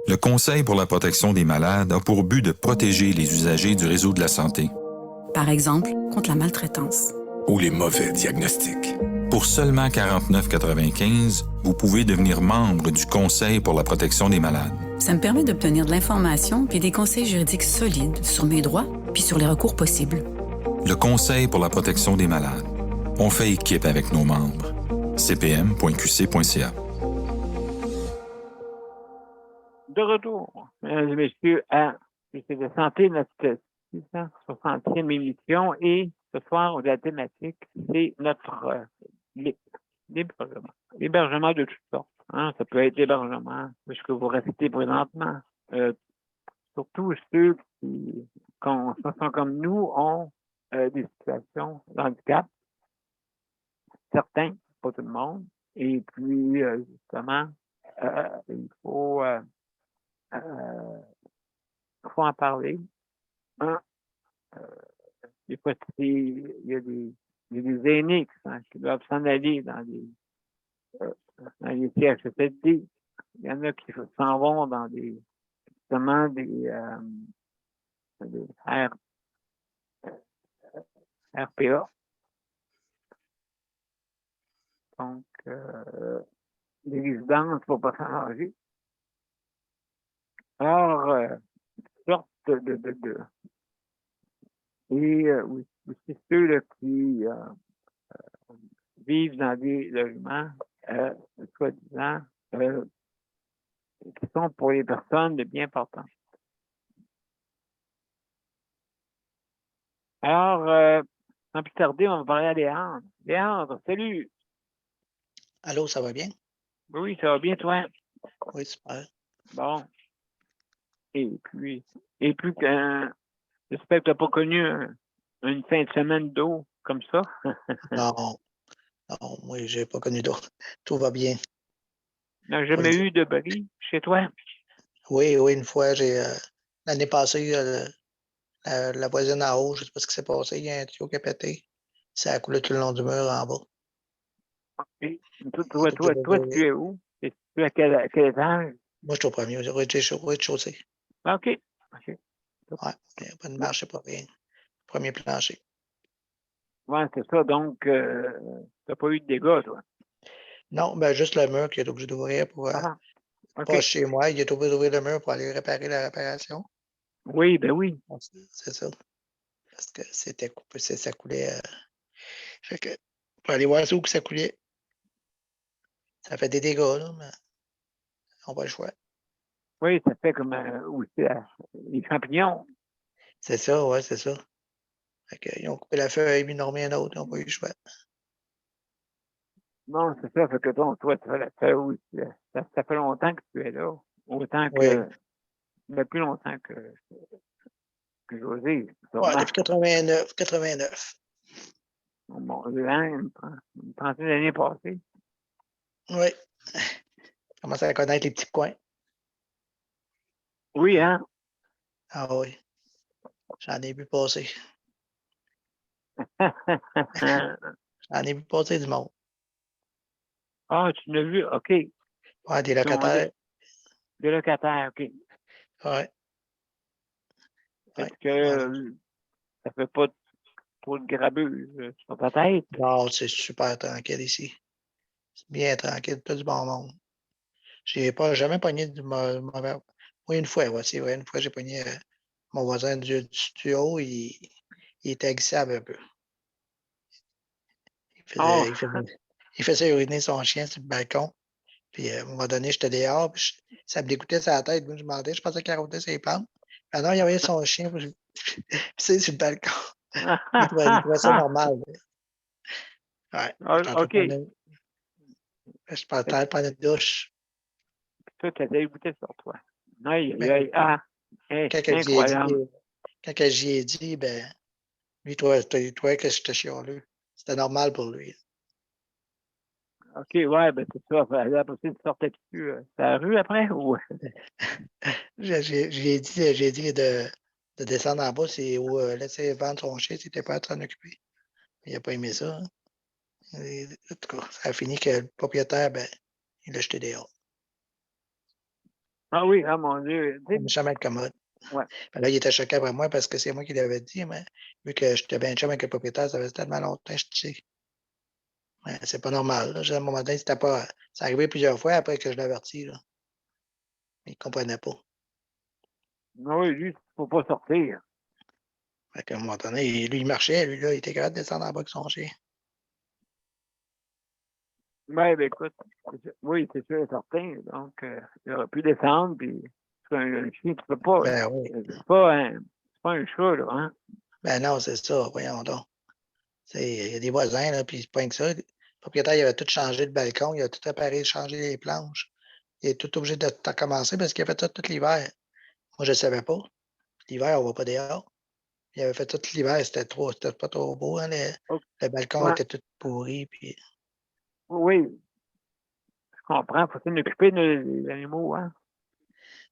Le Conseil pour la protection des malades a pour but de protéger les usagers du réseau de la santé. Par exemple, contre la maltraitance. Ou les mauvais diagnostics. Pour seulement 49,95 $, vous pouvez devenir membre du Conseil pour la protection des malades. Ça me permet d'obtenir de l'information puis des conseils juridiques solides sur mes droits puis sur les recours possibles. Le Conseil pour la protection des malades. On fait équipe avec nos membres. cpm.qc.ca. De retour, mesdames et messieurs, à QC de santé, notre 660e émission, et ce soir, la thématique, c'est notre l'hébergement. L'hébergement de toutes sortes. Hein? Ça peut être l'hébergement puisque vous restez présentement. Surtout ceux qui, sont comme nous, ont des situations de handicap. Certains, pas tout le monde. Et puis, justement, il faut en parler. Hein? Des fois, il y a des aînés qui doivent s'en aller dans les CHSLD. Il y en a qui s'en vont dans justement des RPA. Donc, les résidences ne vont pas s'arranger. Alors, sorte et aussi ceux là, qui vivent dans des logements, soi-disant, qui sont pour les personnes de bien portantes. Alors, sans plus tarder, on va parler à Léandre. Léandre, salut! Allô, ça va bien? Oui, ça va bien, toi? Oui, super. Bon. Et plus qu'un... J'espère que tu n'as pas connu une fin de semaine d'eau comme ça. Non, moi, j'ai pas connu d'autre. Tout va bien. Tu n'as jamais eu de bris chez toi? Oui, une fois, l'année passée, la voisine en haut, je ne sais pas ce qui s'est passé, il y a un tuyau qui a pété. Ça a coulé tout le long du mur en bas. Okay. Toi, tu es où? Tu es à quel étage? Moi, je suis au premier, au rez-de-chaussée. OK. Ouais, il n'y a pas de marche, pas rien. Premier plancher. Ouais, c'est ça. Donc, tu n'as pas eu de dégâts, toi? Non, ben juste le mur qui est obligé d'ouvrir pour pas chez moi. Il est obligé d'ouvrir le mur pour aller réparer la réparation. Oui, ben oui. C'est ça. Parce que c'était coupé, ça coulait. Fait que pour aller voir où que ça coulait. Ça fait des dégâts, là, mais on n'a pas le choix. Oui, ça fait comme aussi les champignons. C'est ça, ouais, c'est ça. Fait que, ils ont coupé la feuille, puis ils n'ont mis un autre, ils n'ont pas eu le choix. Non, c'est ça. Fait que donc, toi, ça fait longtemps que tu es là. Autant que. Mais plus longtemps que José. Ouais, depuis 89. Bon, une trentaine d'années passées. Oui. Je commence à connaître les petits coins. Oui, hein? Ah oui. J'en ai vu passer. J'en ai vu passer du monde. Ah, tu l'as vu? OK. Ouais, des locataires. Des locataires, OK. Ouais. Est-ce que ça fait pas trop de grabuge sur ta tête? Non, c'est super tranquille ici. C'est bien tranquille, tout du bon monde. J'ai jamais pogné du mauvais. Oui, une fois, ouais, c'est vrai. Une fois, j'ai pogné mon voisin du tuyau, il était agressable un peu. Il faisait uriner son chien sur le balcon. Puis à un moment donné, j'étais dehors, puis ça me dégoûtait sur la tête. Moi, je demandais, je pensais qu'il arrêtait ses plantes. Ah non, il y avait son chien, puis c'est sur le balcon. Il trouvait ça normal. Ouais. OK. Je partais prendre une douche. Toi, tu as dégoûté sur toi. Aïe, incroyable. Quand j'y ai dit, ben, lui, il trouvait que j'étais chialeux. C'était normal pour lui. OK, ouais, ben c'est ça. Après, tu sortais dessus la rue après ou? J'ai dit de descendre en bas, c'est où laisser vendre son chien, s'il n'était pas à s'en occuper. Il n'a pas aimé ça. Hein. Et, en tout cas, ça a fini que le propriétaire, ben, il l'a jeté dehors. Ah oui, ah mon Dieu. Méchamment commode. Ouais. Ben là, il était choqué après moi parce que c'est moi qui l'avais dit, mais vu que j'étais bien chum avec le propriétaire, ça faisait tellement longtemps, je sais. Ouais, c'est pas normal. Là. À un moment donné, c'était pas. C'est arrivé plusieurs fois après que je l'avertis. Là. Il ne comprenait pas. Oui, lui, il ne faut pas sortir. Fait qu'à un moment donné, lui, il marchait, lui, là, il était capable de descendre en bas avec son chien. Oui, ben écoute, oui, c'est sûr et certain. Donc, il aurait pu descendre, puis un chien, tu peux pas. Ben oui. C'est pas un chat, là, hein? Ben non, c'est ça, voyons donc. Il y a des voisins, là, puis c'est pas rien que ça. Le propriétaire, il avait tout changé le balcon, il a tout réparé, changé les planches. Il est tout obligé de tout recommencer parce qu'il a fait ça tout l'hiver. Moi, je ne savais pas. L'hiver, on ne va pas dehors. Il avait fait tout l'hiver, c'était pas trop beau, hein, OK. le balcon Ouais. était tout pourri. Puis... Oui, je comprends. Faut s'en occuper des animaux, hein?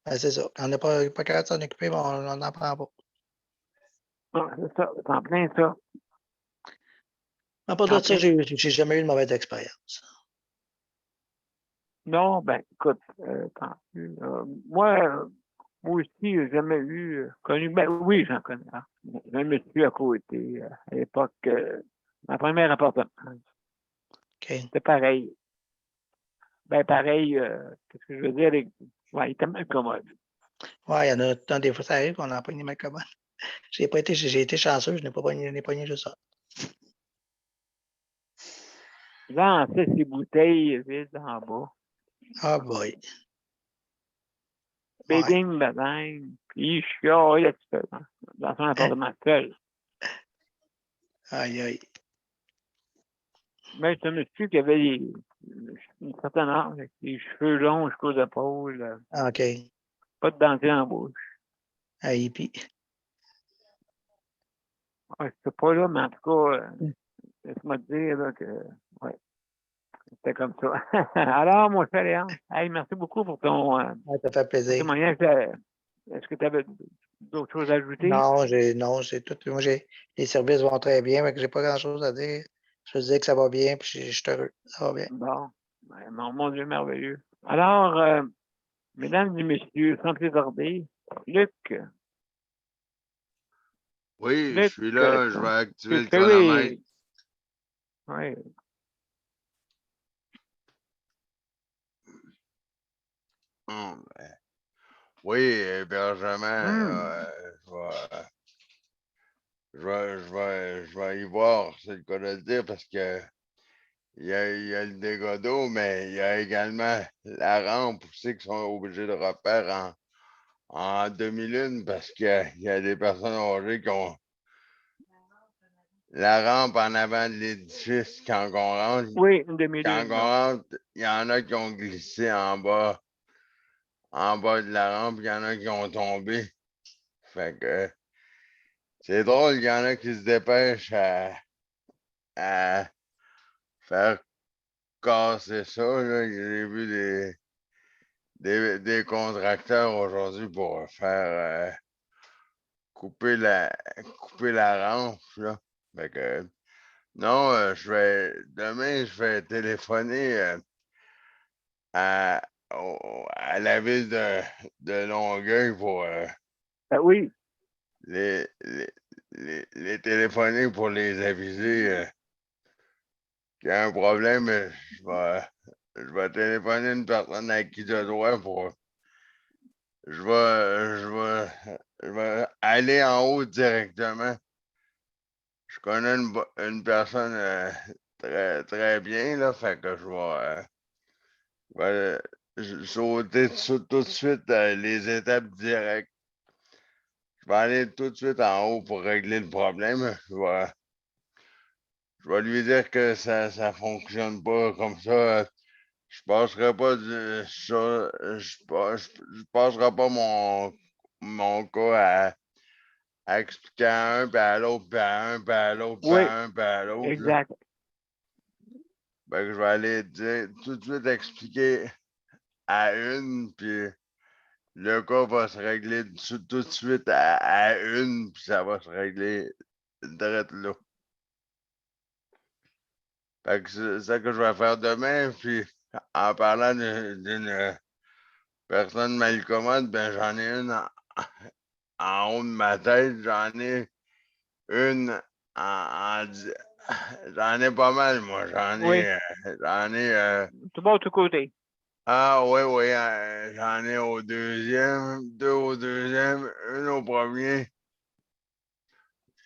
Ben, c'est ça. On n'est pas capable de s'en occuper, mais on n'en prend pas. Ah, c'est ça, c'est en plein ça. À part En de ça, plein. j'ai jamais eu de mauvaise expérience. Non, ben, écoute, tant pis. Moi aussi, j'ai jamais connu, ben oui, j'en connais. Hein. J'ai un monsieur à côté, à l'époque, ma première appartement. OK. C'était pareil. Ben, pareil, qu'est-ce que je veux dire? Ouais, il était mal commode. Ouais, il y en a, des fois, ça arrive qu'on en pogne des mal commodes. J'ai été chanceux, je n'ai pas pogné juste ça. Il lançait ses bouteilles vides en bas. Ah, boy. Ouais. Béding, bading, puis il chialait tout seul, dans son appartement seul. Aïe, aïe. Mais c'est un monsieur qui avait une certaine âge, avec les cheveux longs jusqu'aux épaules, OK. pas de dentier en bouche. Un hippie. Ouais, c'est pas là, mais en tout cas, laisse-moi te dire là, que ouais, c'était comme ça. Alors, mon cher Léon, hey, merci beaucoup pour ton Ouais, ça fait plaisir. témoignage. Est-ce que tu avais d'autres choses à ajouter? Non, j'ai tout. Moi, les services vont très bien, mais que j'ai pas grand-chose à dire. Je veux dire que ça va bien, puis je suis heureux. Ça va bien. Bon, ouais, mon Dieu merveilleux. Alors, mesdames et messieurs, sans plus tarder, Luc, Oui, je Luc, suis là, je vais activer le oui, chronomètre. oui. Ben, oui, hébergement, je vais y voir, c'est le cas de le dire, parce que il y a le dégât d'eau, mais il y a également la rampe aussi qui sont obligés de refaire en demi-lune parce qu'il y a des personnes âgées qui ont la rampe en avant de l'édifice quand on rentre. Oui, une Quand demi-lune. on rentre, il y en a qui ont glissé en bas de la rampe, il y en a qui ont tombé. Fait que c'est drôle, il y en a qui se dépêchent à faire casser ça. Là. J'ai vu des contracteurs aujourd'hui pour faire couper la rampe. Là. Fait que non, demain, je vais téléphoner à la ville de Longueuil pour Oui, les téléphoner pour les aviser qu'il y a un problème. Je vais téléphoner une personne à qui je dois pour. Je vais aller en haut directement. Je connais une personne très, très bien, là, fait que je vais sauter tout de suite les étapes directes. Je vais aller tout de suite en haut pour régler le problème. Je vais lui dire que ça ne fonctionne pas comme ça. Je passerai pas je passerai pas mon cas à expliquer à un, puis à l'autre, puis à un, puis à l'autre, puis oui, à un, puis à l'autre. exact. Fait que je vais aller tout de suite expliquer à une, puis le cas va se régler tout de suite à une, puis ça va se régler direct là. Fait que c'est ça que je vais faire demain, puis en parlant d'une personne mal commode, ben j'en ai une en haut de ma tête, j'en ai une j'en ai pas mal, moi, Oui. J'en ai Tout bon, tout côté. ah oui, oui, j'en ai au deuxième, deux au deuxième, une au premier.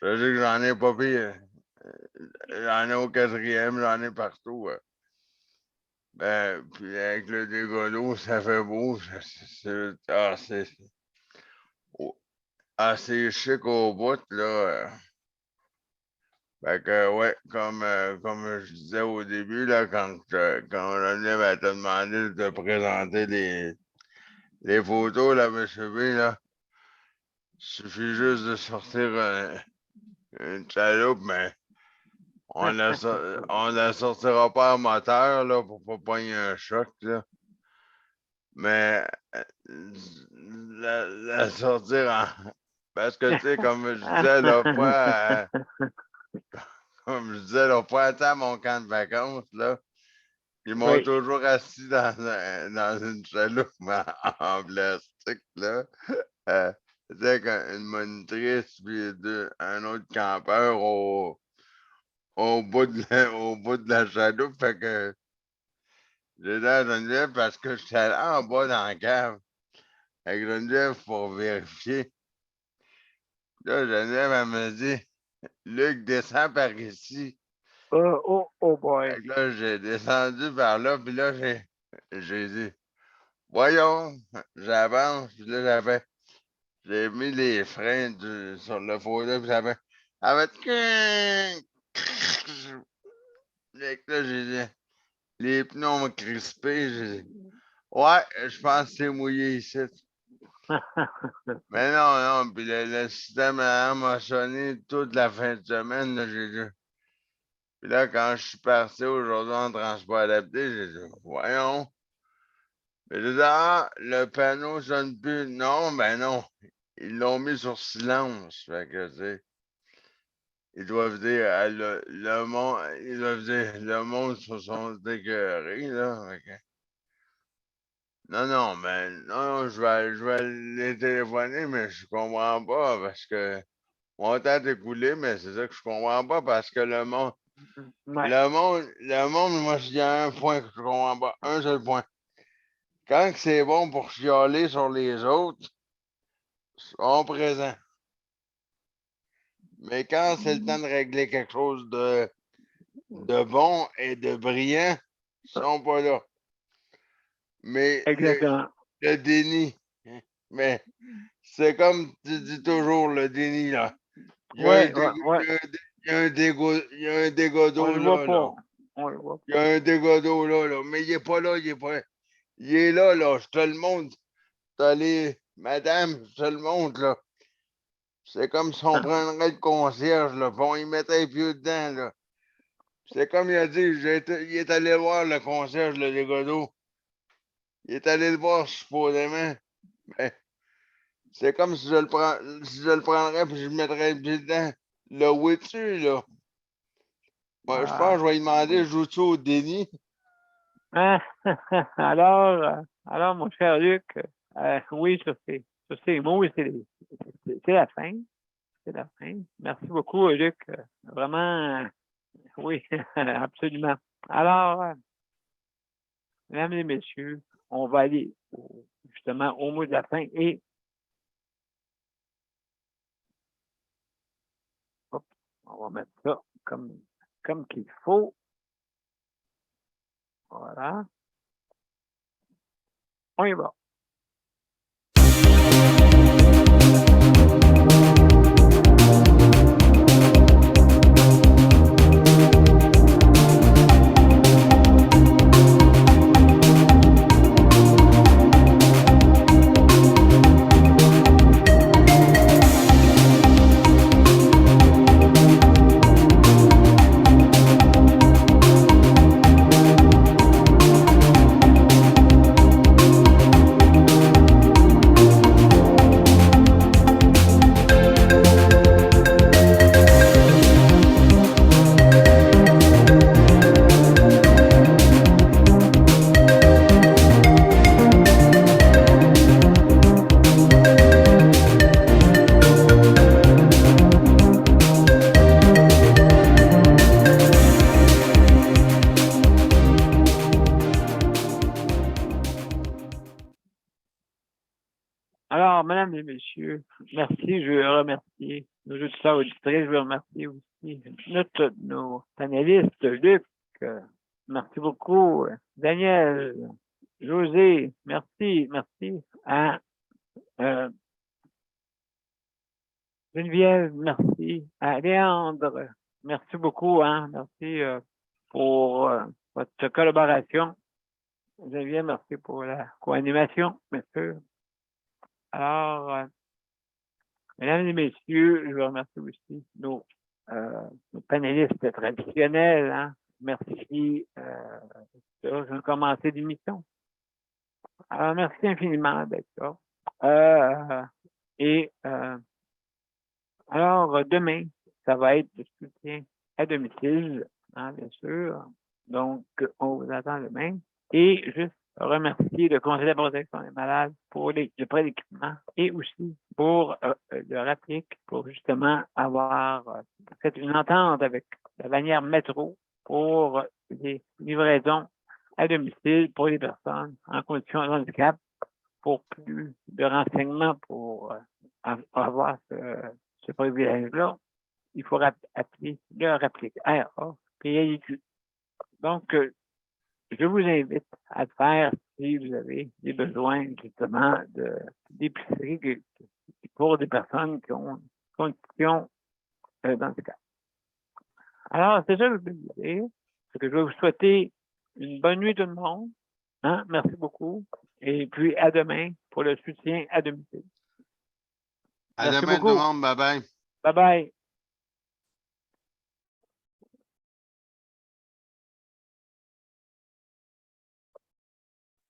Je veux dire que j'en ai pas pire. J'en ai au quatrième, j'en ai partout. Ben, puis avec le dégât d'eau, ça fait beau. C'est chic au bout, là. Fait que, ouais, comme je disais au début, là, quand Geneviève elle t'a demandé de te présenter les photos, là, M. B, là, il suffit juste de sortir une chaloupe, mais on la sortira pas en moteur, là, pour pas pogner un choc, là. Mais la sortir en... Parce que, tu sais, comme je disais l'autre fois, comme je disais l'autre fois, à mon camp de vacances, là, ils m'ont Oui. toujours assis dans une chaloupe en plastique, là. C'était une monitrice puis un autre campeur au bout de la chaloupe. Fait que j'ai dit à Geneviève parce que j'étais allé en bas dans la cave avec Geneviève pour vérifier. Là, Geneviève, elle me dit, Luc, descends par ici. Oh boy. Fait que là, j'ai descendu par là, puis là, j'ai dit, voyons, j'avance, puis là, j'ai mis les freins sur le fauteuil, puis ça fait fait que là, j'ai dit, les pneus ont crispé, j'ai dit, ouais, je pense que c'est mouillé ici. Mais non, puis le système m'a sonné toute la fin de semaine, là, j'ai dit. Puis là, quand je suis parti aujourd'hui en transport adapté, j'ai dit, voyons. Mais j'ai dit, ah, le panneau sonne plus. Non, ben non. Ils l'ont mis sur silence. Fait que, tu sais, ils doivent dire, le monde, ils doivent dire, le monde se sont décœurés, là. Fait que, non, mais non, je vais les téléphoner, mais je comprends pas parce que mon temps est écoulé, mais c'est ça que je comprends pas parce que le monde, Ouais. le monde, moi, il y a un point que je comprends pas, un seul point. Quand c'est bon pour chialer sur les autres, ils sont présents. Mais quand c'est le temps de régler quelque chose de bon et de brillant, ils sont pas là. Mais Exactement. le déni, hein, mais c'est comme tu dis toujours, le déni, là. Il y a un Ouais, dégo- ouais. il y a un dégât On d'eau le voit là. pas. On le voit Il y a un dégât d'eau là. Mais il est pas là, il est pas là. Il est là, je te le montre. T'as madame, je te le montre, là. C'est comme si on pas. prendrait le concierge, là, puis on y mettait les pieds dedans, là. C'est comme il a dit, il est allé voir le concierge, le dégât d'eau. Il est allé le voir supposément. Mais c'est comme si si je le prendrais puis je mettrais le pied dedans. Le vois-tu, là? Moi, je pense que je vais lui demander, joue-tu au déni? Hein? Alors, mon cher Luc, oui, sur ces mots, c'est la fin. C'est la fin. Merci beaucoup, Luc. Vraiment, oui, absolument. Alors, mesdames et messieurs, on va aller justement au mot de la fin et hop, on va mettre ça comme qu'il faut. Voilà. On y va. Alors, mesdames et messieurs, merci. Je veux remercier nos auditeurs auditrices. Je veux remercier aussi nos panélistes. Luc, merci beaucoup. Daniel, José, merci. À Geneviève, merci. À Léandre, merci beaucoup, hein. Merci pour votre collaboration. Xavier, merci pour la co-animation, bien sûr. Alors, mesdames et messieurs, je vous remercie aussi nos panélistes traditionnels, hein. Merci de commencer l'émission. Alors, merci infiniment d'être là. Alors, demain, ça va être le soutien à domicile, hein, bien sûr. Donc, on vous attend demain. Et juste remercier le Conseil de la protection des malades pour le prêt d'équipement et aussi pour le RAPIC pour justement avoir fait une entente avec la bannière métro pour les livraisons à domicile pour les personnes en condition de handicap. Pour plus de renseignements pour avoir ce privilège-là, il faut appeler le RAPIC, RAPIQ. Donc, je vous invite à le faire si vous avez des besoins justement d'épicerie pour des personnes qui ont une condition d'handicap. Alors, c'est ça que je veux vous dire. C'est que je vais vous souhaiter une bonne nuit tout le monde. Hein? Merci beaucoup. Et puis, à demain pour le soutien à domicile. À Merci demain, tout beaucoup. le monde. Bye-bye. Bye-bye.